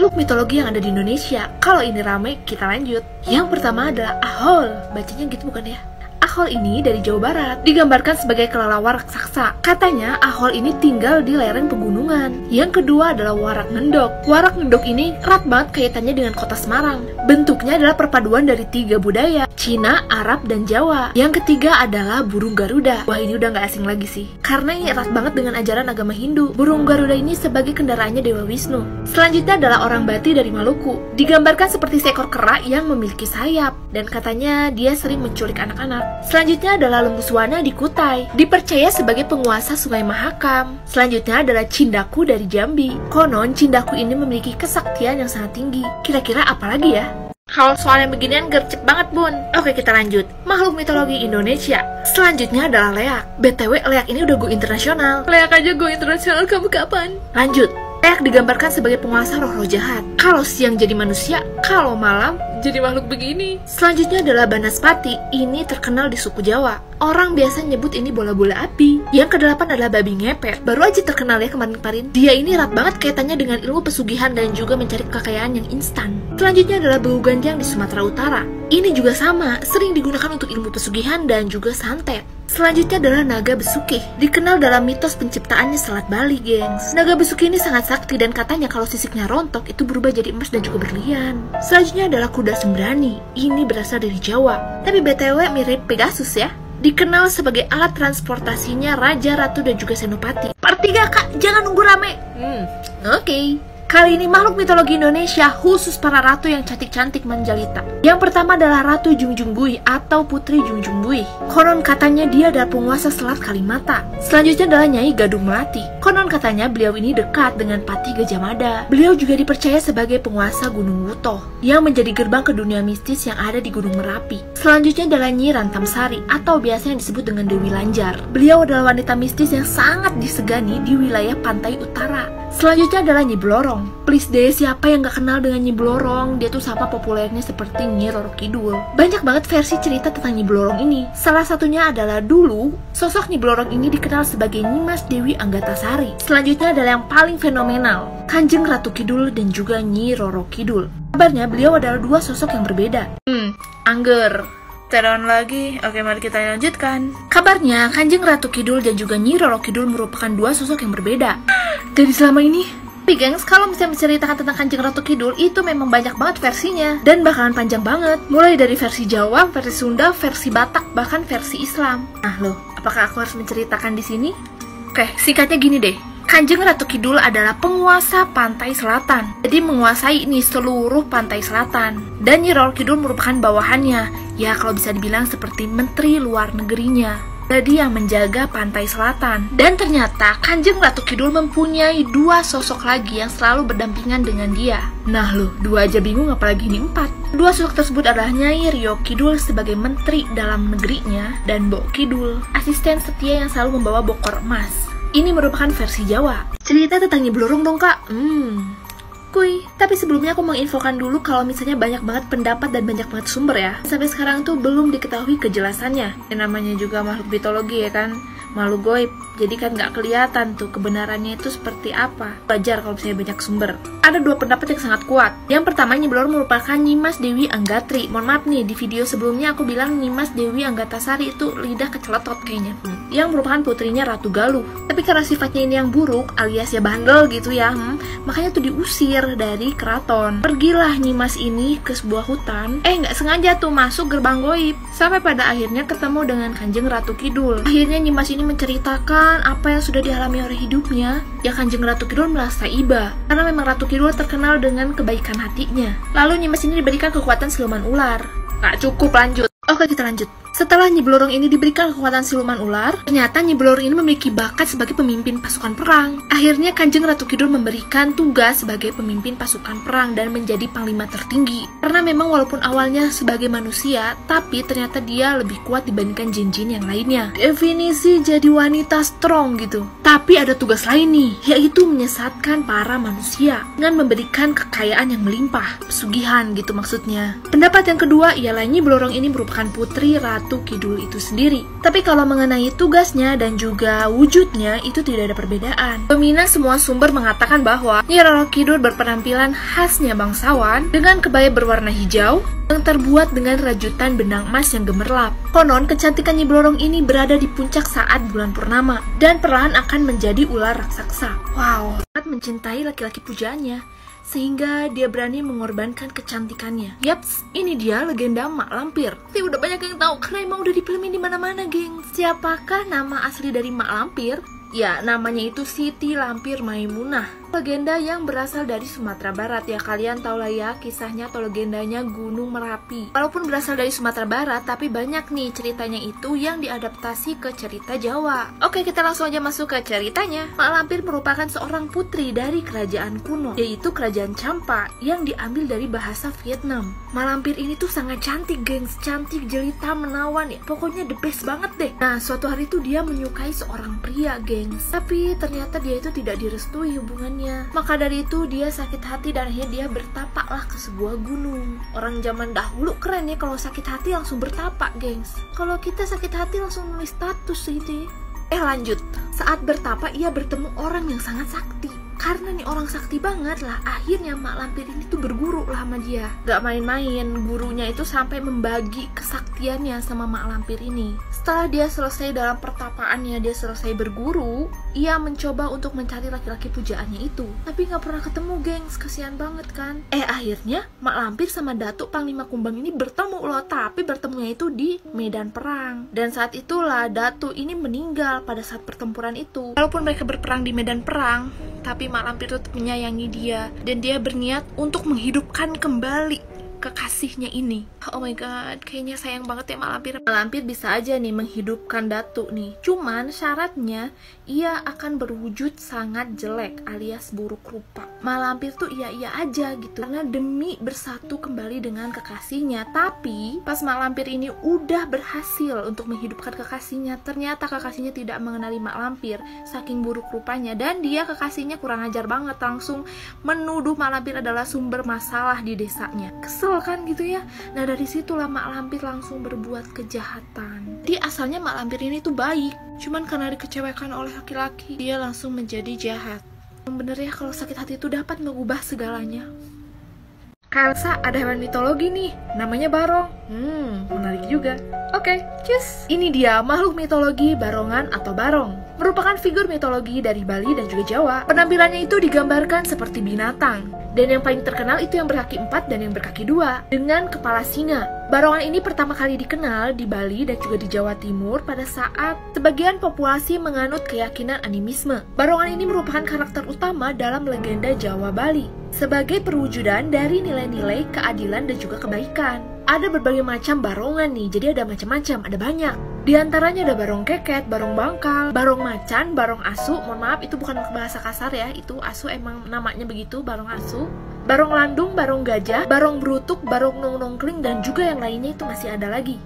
makhluk mitologi yang ada di Indonesia. Kalau ini rame, kita lanjut. Yang pertama adalah Ahol. Bacanya gitu bukan ya? Ahol ini dari Jawa Barat, digambarkan sebagai kelelawar raksasa. Katanya Ahol ini tinggal di lereng pegunungan. Yang kedua adalah Warak Ngendok. Warak Ngendok ini erat banget kaitannya dengan kota Semarang. Bentuknya adalah perpaduan dari 3 budaya, Cina, Arab, dan Jawa. Yang ketiga adalah burung Garuda. Wah, ini udah gak asing lagi sih, karena ini erat banget dengan ajaran agama Hindu. Burung Garuda ini sebagai kendaraannya Dewa Wisnu. Selanjutnya adalah orang Bati dari Maluku. Digambarkan seperti seekor kera yang memiliki sayap, dan katanya dia sering menculik anak-anak. Selanjutnya adalah Lembuswana di Kutai, dipercaya sebagai penguasa Sungai Mahakam. Selanjutnya adalah Cindaku dari Jambi. Konon Cindaku ini memiliki kesaktian yang sangat tinggi. Kira-kira apa lagi ya? Kalau soal yang beginian gercep banget, Bun. Oke, kita lanjut. Makhluk mitologi Indonesia. Selanjutnya adalah Leak. BTW, Leak ini udah go internasional. Leak aja go internasional, kamu kapan? Lanjut. Leak digambarkan sebagai penguasa roh-roh jahat. Kalau siang jadi manusia, kalau malam jadi makhluk begini. Selanjutnya adalah Banaspati. Ini terkenal di suku Jawa. Orang biasa nyebut ini bola-bola api. Yang kedelapan adalah babi ngepet. Baru aja terkenal ya kemarin-kemarin. Dia ini erat banget kaitannya dengan ilmu pesugihan dan juga mencari kekayaan yang instan. Selanjutnya adalah Bau Ganjang di Sumatera Utara. Ini juga sama, sering digunakan untuk ilmu pesugihan dan juga santet. Selanjutnya adalah Naga Besuki. Dikenal dalam mitos penciptaannya Selat Bali, gengs. Naga Besuki ini sangat sakti dan katanya kalau sisiknya rontok itu berubah jadi emas dan juga berlian. Selanjutnya adalah Kuda Sembrani. Ini berasal dari Jawa, tapi BTW mirip Pegasus ya. Dikenal sebagai alat transportasinya Raja, Ratu, dan juga Senopati. Part 3, Kak, jangan nunggu rame. Oke. Kali ini makhluk mitologi Indonesia khusus para ratu yang cantik-cantik menjelita. Yang pertama adalah Ratu Jungjung Bui atau Putri Jungjung Bui. Konon katanya dia adalah penguasa Selat Kalimata. Selanjutnya adalah Nyai Gadung Melati. Konon katanya beliau ini dekat dengan Patih Gajah Mada. Beliau juga dipercaya sebagai penguasa Gunung Wuto yang menjadi gerbang ke dunia mistis yang ada di Gunung Merapi. Selanjutnya adalah Nyi Rantamsari atau biasa yang disebut dengan Dewi Lanjar. Beliau adalah wanita mistis yang sangat disegani di wilayah pantai utara. Selanjutnya adalah Nyi Blorong. Please deh, siapa yang gak kenal dengan Nyi Blorong? Dia tuh sama populernya seperti Nyi Roro Kidul. Banyak banget versi cerita tentang Nyi Blorong ini. Salah satunya adalah dulu, sosok Nyi Blorong ini dikenal sebagai Nyimas Dewi Anggatasari. Selanjutnya adalah yang paling fenomenal, Kanjeng Ratu Kidul dan juga Nyi Roro Kidul. Kabarnya beliau adalah dua sosok yang berbeda. Angger. Teron lagi. Oke, mari kita lanjutkan. Kabarnya Kanjeng Ratu Kidul dan juga Nyi Roro Kidul merupakan dua sosok yang berbeda. Jadi selama ini, tapi gengs, kalau misalnya menceritakan tentang Kanjeng Ratu Kidul itu memang banyak banget versinya dan bakalan panjang banget. Mulai dari versi Jawa, versi Sunda, versi Batak, bahkan versi Islam. Nah loh, apakah aku harus menceritakan di sini? Oke, singkatnya gini deh. Kanjeng Ratu Kidul adalah penguasa pantai selatan. Jadi menguasai ini seluruh pantai selatan. Dan Nyi Roro Kidul merupakan bawahannya. Ya kalau bisa dibilang seperti menteri luar negerinya. Jadi yang menjaga pantai selatan. Dan ternyata Kanjeng Ratu Kidul mempunyai dua sosok lagi yang selalu berdampingan dengan dia. Nah loh, dua aja bingung apalagi ini 4. Dua sosok tersebut adalah Nyai Rio Kidul sebagai menteri dalam negerinya dan Mbok Kidul, asisten setia yang selalu membawa bokor emas. Ini merupakan versi Jawa. Cerita tentang Nyi Blorong dong, Kak. Kuy, tapi sebelumnya aku menginfokan dulu kalau misalnya banyak banget pendapat dan banyak banget sumber ya. Sampai sekarang tuh belum diketahui kejelasannya. Yang namanya juga makhluk mitologi ya kan, makhluk goib. Jadi kan nggak kelihatan tuh kebenarannya itu seperti apa. Wajar kalau misalnya banyak sumber. Ada dua pendapat yang sangat kuat. Yang pertama, Nyi Blorong merupakan Nyimas Dewi Anggatri. Mohon maaf nih, di video sebelumnya aku bilang Nyimas Dewi Anggatasari itu lidah keceletot kayaknya. Yang merupakan putrinya Ratu Galuh. Tapi karena sifatnya ini yang buruk, alias ya bandel gitu ya, makanya tuh diusir dari keraton. Pergilah Nyimas ini ke sebuah hutan. Nggak sengaja tuh masuk gerbang goib. Sampai pada akhirnya ketemu dengan Kanjeng Ratu Kidul. Akhirnya Nyimas ini menceritakan apa yang sudah dialami oleh hidupnya. Ya Kanjeng Ratu Kidul merasa iba, karena memang Ratu Kidul terkenal dengan kebaikan hatinya. Lalu Nyimas ini diberikan kekuatan siluman ular. Gak cukup, lanjut. Oke, kita lanjut. Setelah Nyi Blorong ini diberikan kekuatan siluman ular, ternyata Nyi Blorong ini memiliki bakat sebagai pemimpin pasukan perang. Akhirnya Kanjeng Ratu Kidul memberikan tugas sebagai pemimpin pasukan perang dan menjadi panglima tertinggi. Karena memang walaupun awalnya sebagai manusia, tapi ternyata dia lebih kuat dibandingkan jin-jin yang lainnya. Definisi jadi wanita strong gitu. Tapi ada tugas lain nih, yaitu menyesatkan para manusia dengan memberikan kekayaan yang melimpah, pesugihan gitu maksudnya. Pendapat yang kedua ialah Nyi Blorong ini merupakan putri Ratu Ratu Kidul itu sendiri. Tapi kalau mengenai tugasnya dan juga wujudnya itu tidak ada perbedaan. Dominan semua sumber mengatakan bahwa Nyi Roro Kidul berpenampilan khasnya bangsawan dengan kebaya berwarna hijau yang terbuat dengan rajutan benang emas yang gemerlap. Konon, kecantikan Nyi Blorong ini berada di puncak saat bulan purnama dan perlahan akan menjadi ular raksasa. Wow, sangat mencintai laki-laki pujaannya sehingga dia berani mengorbankan kecantikannya. Yaps, ini dia legenda Mak Lampir. Tapi udah banyak yang tahu karena emang udah difilmin di mana-mana, geng. Siapakah nama asli dari Mak Lampir? Ya, namanya itu Siti Lampir Maimunah. Legenda yang berasal dari Sumatera Barat. Ya, kalian tau lah ya kisahnya atau legendanya Gunung Merapi. Walaupun berasal dari Sumatera Barat, tapi banyak nih ceritanya itu yang diadaptasi ke cerita Jawa. Oke, kita langsung aja masuk ke ceritanya. Mak Lampir merupakan seorang putri dari kerajaan kuno, yaitu kerajaan Champa yang diambil dari bahasa Vietnam. Mak Lampir ini tuh sangat cantik, gengs. Cantik, jelita, menawan ya. Pokoknya the best banget deh. Nah, suatu hari tuh dia menyukai seorang pria, gengs. Tapi ternyata dia itu tidak direstui hubungannya. Maka dari itu dia sakit hati dan akhirnya dia bertapaklah ke sebuah gunung. Orang zaman dahulu keren ya kalau sakit hati langsung bertapak, gengs. Kalau kita sakit hati langsung nulis status gitu ya. Lanjut. Saat bertapa ia bertemu orang yang sangat sakti. Karena nih orang sakti banget lah, akhirnya Mak Lampir ini tuh berguru lah sama dia. Gak main-main, gurunya itu sampai membagi kesaktiannya sama Mak Lampir ini. Setelah dia selesai dalam pertapaannya, dia selesai berguru, ia mencoba untuk mencari laki-laki pujaannya itu. Tapi gak pernah ketemu, gengs, kasihan banget kan. Akhirnya Mak Lampir sama Datuk Panglima Kumbang ini bertemu loh, tapi bertemunya itu di medan perang. Dan saat itulah Datuk ini meninggal pada saat pertempuran itu. Walaupun mereka berperang di medan perang, tapi Mak Lampir tetap menyayangi dia dan dia berniat untuk menghidupkan kembali kekasihnya ini. Oh my god, kayaknya sayang banget ya Mak Lampir. Mak Lampir bisa aja nih menghidupkan Datuk nih. Cuman syaratnya ia akan berwujud sangat jelek alias buruk rupa. Mak Lampir tuh iya-iya aja gitu karena demi bersatu kembali dengan kekasihnya. Tapi pas Mak Lampir ini udah berhasil untuk menghidupkan kekasihnya, ternyata kekasihnya tidak mengenali Mak Lampir saking buruk rupanya dan dia kekasihnya kurang ajar banget, langsung menuduh Mak Lampir adalah sumber masalah di desanya. Kesel kan gitu ya. Nah dari situlah Mak Lampir langsung berbuat kejahatan. Di asalnya Mak Lampir ini tuh baik, cuman karena dikecewakan oleh laki-laki dia langsung menjadi jahat. Yang bener ya kalau sakit hati itu dapat mengubah segalanya. Elsa ada hewan mitologi nih, namanya Barong. Menarik juga. Oke, cus. Ini dia makhluk mitologi Barongan atau Barong. Merupakan figur mitologi dari Bali dan juga Jawa. Penampilannya itu digambarkan seperti binatang. Dan yang paling terkenal itu yang berkaki 4 dan yang berkaki 2 dengan kepala singa. Barongan ini pertama kali dikenal di Bali dan juga di Jawa Timur pada saat sebagian populasi menganut keyakinan animisme. Barongan ini merupakan karakter utama dalam legenda Jawa Bali sebagai perwujudan dari nilai-nilai keadilan dan juga kebaikan. Ada berbagai macam barongan nih, jadi ada macam-macam, ada banyak. Di antaranya ada barong keket, barong bangkal, barong macan, barong asu. Mohon maaf, itu bukan bahasa kasar ya, itu asu emang namanya begitu, barong asu. Barong landung, barong gajah, barong berutuk, barong nong-nongkling, dan juga yang lainnya itu masih ada lagi.